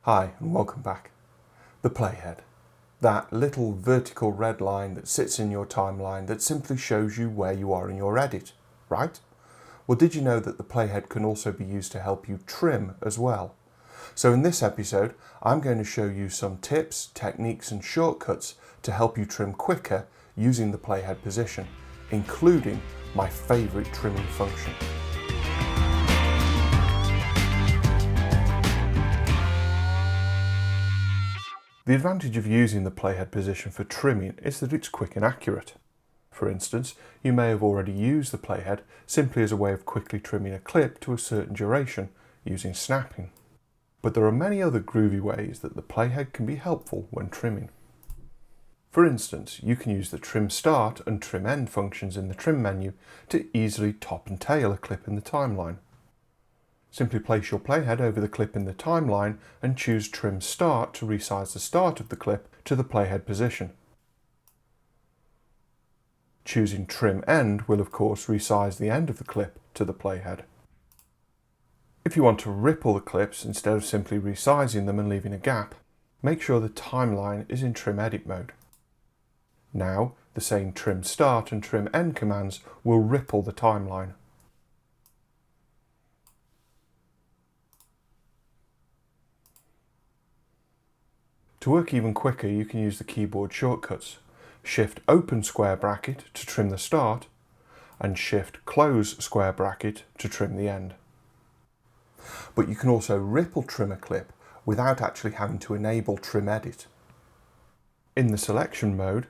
Hi and welcome back. The Playhead. That little vertical red line that sits in your timeline that simply shows you where you are in your edit, right? Well, did you know that the Playhead can also be used to help you trim as well? So in this episode, I'm going to show you some tips, techniques and shortcuts to help you trim quicker using the Playhead position, including my favourite trimming function. The advantage of using the Playhead position for trimming is that it's quick and accurate. For instance, you may have already used the Playhead simply as a way of quickly trimming a clip to a certain duration using snapping. But there are many other groovy ways that the Playhead can be helpful when trimming. For instance, you can use the trim start and trim end functions in the trim menu to easily top and tail a clip in the timeline. Simply place your Playhead over the clip in the timeline and choose Trim Start to resize the start of the clip to the Playhead position. Choosing Trim End will of course resize the end of the clip to the Playhead. If you want to ripple the clips instead of simply resizing them and leaving a gap, make sure the timeline is in Trim Edit mode. Now, the same Trim Start and Trim End commands will ripple the timeline. To work even quicker, you can use the keyboard shortcuts. Shift open square bracket to trim the start and Shift close square bracket to trim the end. But you can also ripple trim a clip without actually having to enable Trim Edit. In the selection mode,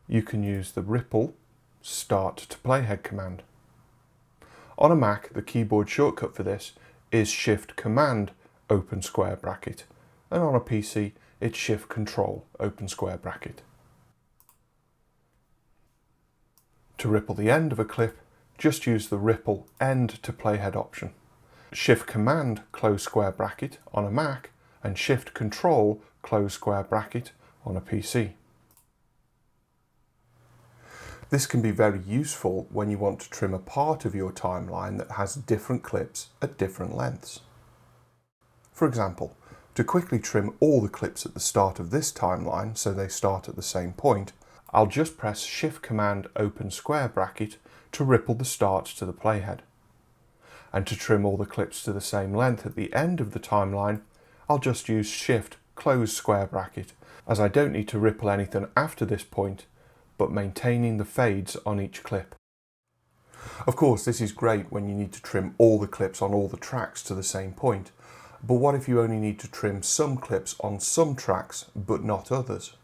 you can use the ripple start to Playhead command. On a Mac, the keyboard shortcut for this is Shift Command open square bracket. And on a PC, it's Shift Control open square bracket. To ripple the end of a clip, just use the Ripple End to Playhead option. Shift Command close square bracket on a Mac and Shift Control close square bracket on a PC. This can be very useful when you want to trim a part of your timeline that has different clips at different lengths. For example, to quickly trim all the clips at the start of this timeline so they start at the same point, I'll just press Shift Command open square bracket to ripple the start to the Playhead. And to trim all the clips to the same length at the end of the timeline, I'll just use Shift close square bracket, as I don't need to ripple anything after this point, but maintaining the fades on each clip. Of course, this is great when you need to trim all the clips on all the tracks to the same point. But what if you only need to trim some clips on some tracks, but not others?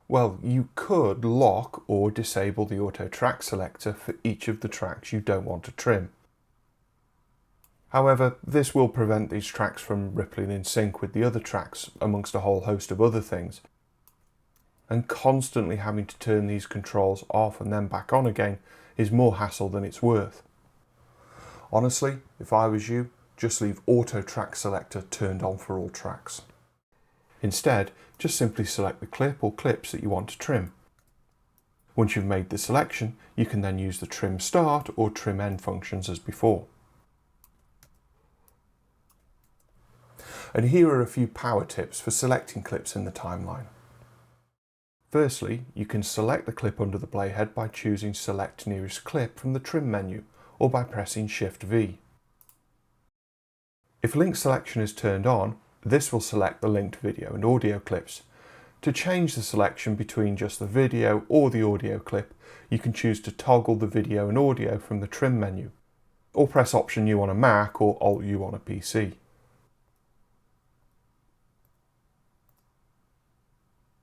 Well, you could lock or disable the auto track selector for each of the tracks you don't want to trim. However, this will prevent these tracks from rippling in sync with the other tracks, amongst a whole host of other things. And constantly having to turn these controls off and then back on again is more hassle than it's worth. Honestly, if I was you, just leave Auto Track Selector turned on for all tracks. Instead, just simply select the clip or clips that you want to trim. Once you've made the selection, you can then use the Trim Start or Trim End functions as before. And here are a few power tips for selecting clips in the timeline. Firstly, you can select the clip under the Playhead by choosing Select Nearest Clip from the Trim menu or by pressing Shift V. If link selection is turned on, this will select the linked video and audio clips. To change the selection between just the video or the audio clip, you can choose to toggle the video and audio from the trim menu, or press Option U on a Mac or Alt U on a PC.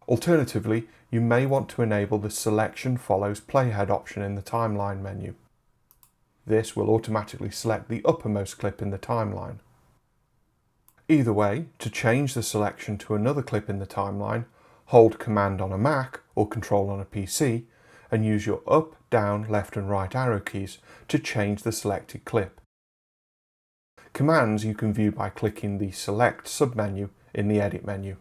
Alternatively, you may want to enable the Selection Follows Playhead option in the timeline menu. This will automatically select the uppermost clip in the timeline. Either way, to change the selection to another clip in the timeline, hold Command on a Mac or Control on a PC and use your up, down, left and right arrow keys to change the selected clip. Commands you can view by clicking the Select submenu in the Edit menu.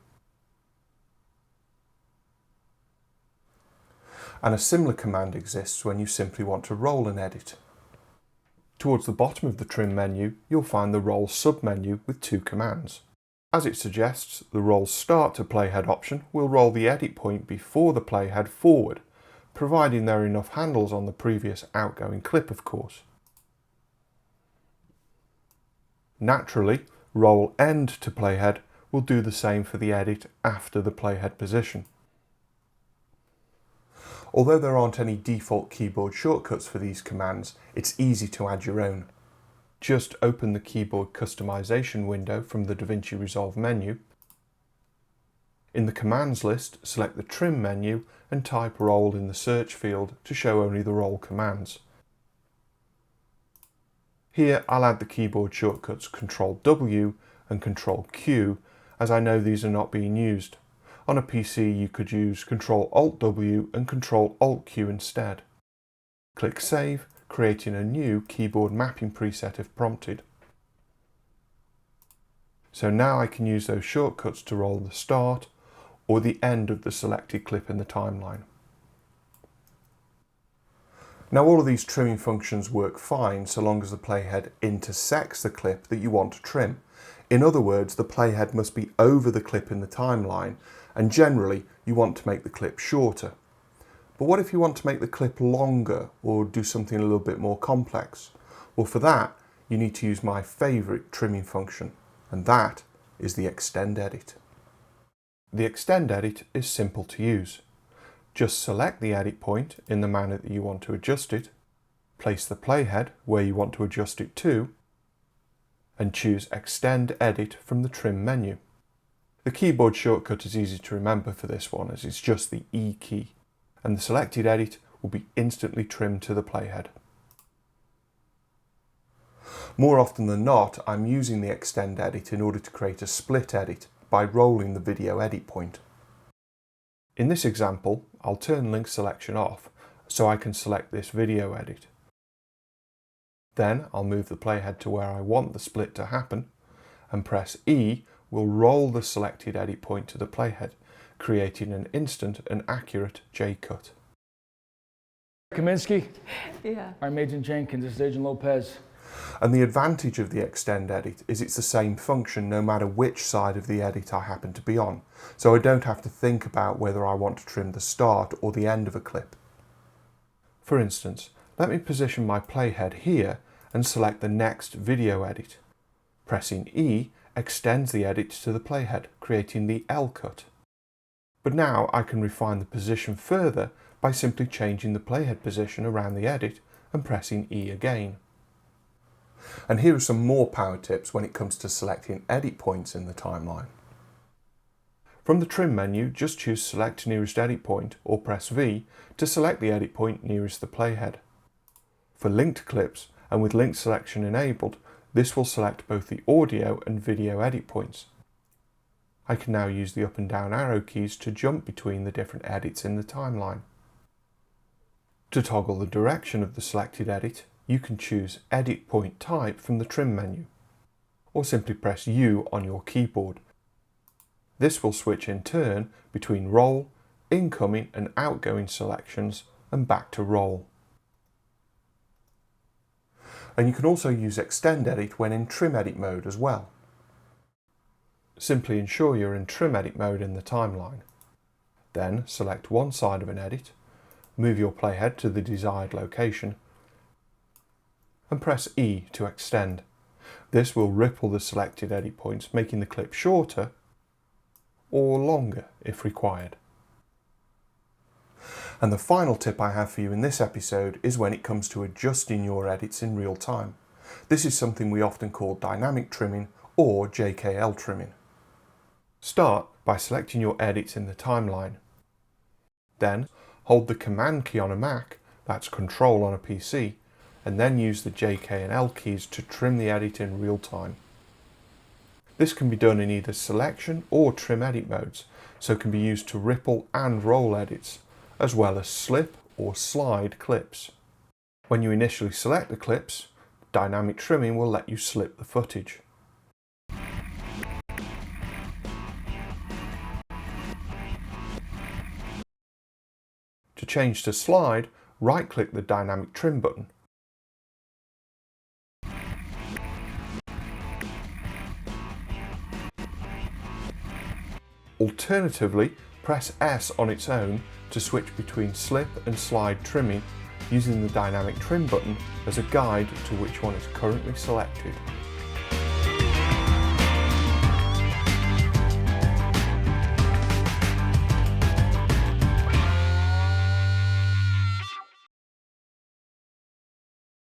And a similar command exists when you simply want to roll an edit. Towards the bottom of the trim menu, you'll find the Roll submenu with two commands. As it suggests, the Roll Start to Playhead option will roll the edit point before the playhead forward, providing there are enough handles on the previous outgoing clip, of course. Naturally, Roll End to Playhead will do the same for the edit after the playhead position. Although there aren't any default keyboard shortcuts for these commands, it's easy to add your own. Just open the keyboard customization window from the DaVinci Resolve menu. In the commands list, select the trim menu and type Roll in the search field to show only the Roll commands. Here I'll add the keyboard shortcuts Ctrl-W and Ctrl-Q, as I know these are not being used. On a PC you could use Ctrl-Alt-W and Ctrl-Alt-Q instead. Click Save, creating a new keyboard mapping preset if prompted. So now I can use those shortcuts to roll the start or the end of the selected clip in the timeline. Now all of these trimming functions work fine so long as the playhead intersects the clip that you want to trim. In other words, the playhead must be over the clip in the timeline, and generally you want to make the clip shorter. But what if you want to make the clip longer or do something a little bit more complex? Well, for that you need to use my favourite trimming function, and that is the Extend Edit. The Extend Edit is simple to use. Just select the edit point in the manner that you want to adjust it, place the playhead where you want to adjust it to, and choose Extend Edit from the trim menu. The keyboard shortcut is easy to remember for this one, as it's just the E key, and the selected edit will be instantly trimmed to the playhead. More often than not, I'm using the Extend Edit in order to create a split edit by rolling the video edit point. In this example, I'll turn link selection off so I can select this video edit. Then I'll move the playhead to where I want the split to happen, and press E will roll the selected edit point to the playhead, creating an instant and accurate J-cut. Kaminsky? Yeah. I'm Agent Jenkins, this is Agent Lopez. And the advantage of the Extend Edit is it's the same function no matter which side of the edit I happen to be on, so I don't have to think about whether I want to trim the start or the end of a clip. For instance, let me position my playhead here and select the next video edit. Pressing E extends the edit to the playhead, creating the L cut. But now I can refine the position further by simply changing the playhead position around the edit and pressing E again. And here are some more power tips when it comes to selecting edit points in the timeline. From the trim menu, just choose Select Nearest Edit Point or press V to select the edit point nearest the playhead. For linked clips and with link selection enabled, this will select both the audio and video edit points. I can now use the up and down arrow keys to jump between the different edits in the timeline. To toggle the direction of the selected edit, you can choose Edit Point Type from the trim menu, or simply press U on your keyboard. This will switch in turn between roll, incoming and outgoing selections, and back to roll. And you can also use Extend Edit when in trim edit mode as well. Simply ensure you're in trim edit mode in the timeline. Then select one side of an edit, move your playhead to the desired location, and press E to extend. This will ripple the selected edit points, making the clip shorter or longer if required. And the final tip I have for you in this episode is when it comes to adjusting your edits in real time. This is something we often call dynamic trimming or JKL trimming. Start by selecting your edits in the timeline. Then hold the Command key on a Mac, that's Control on a PC, and then use the J, K and L keys to trim the edit in real time. This can be done in either selection or trim edit modes, so can be used to ripple and roll edits, as well as slip or slide clips. When you initially select the clips, dynamic trimming will let you slip the footage. To change to slide, right-click the dynamic trim button. Alternatively, press S on its own to switch between slip and slide trimming, using the dynamic trim button as a guide to which one is currently selected.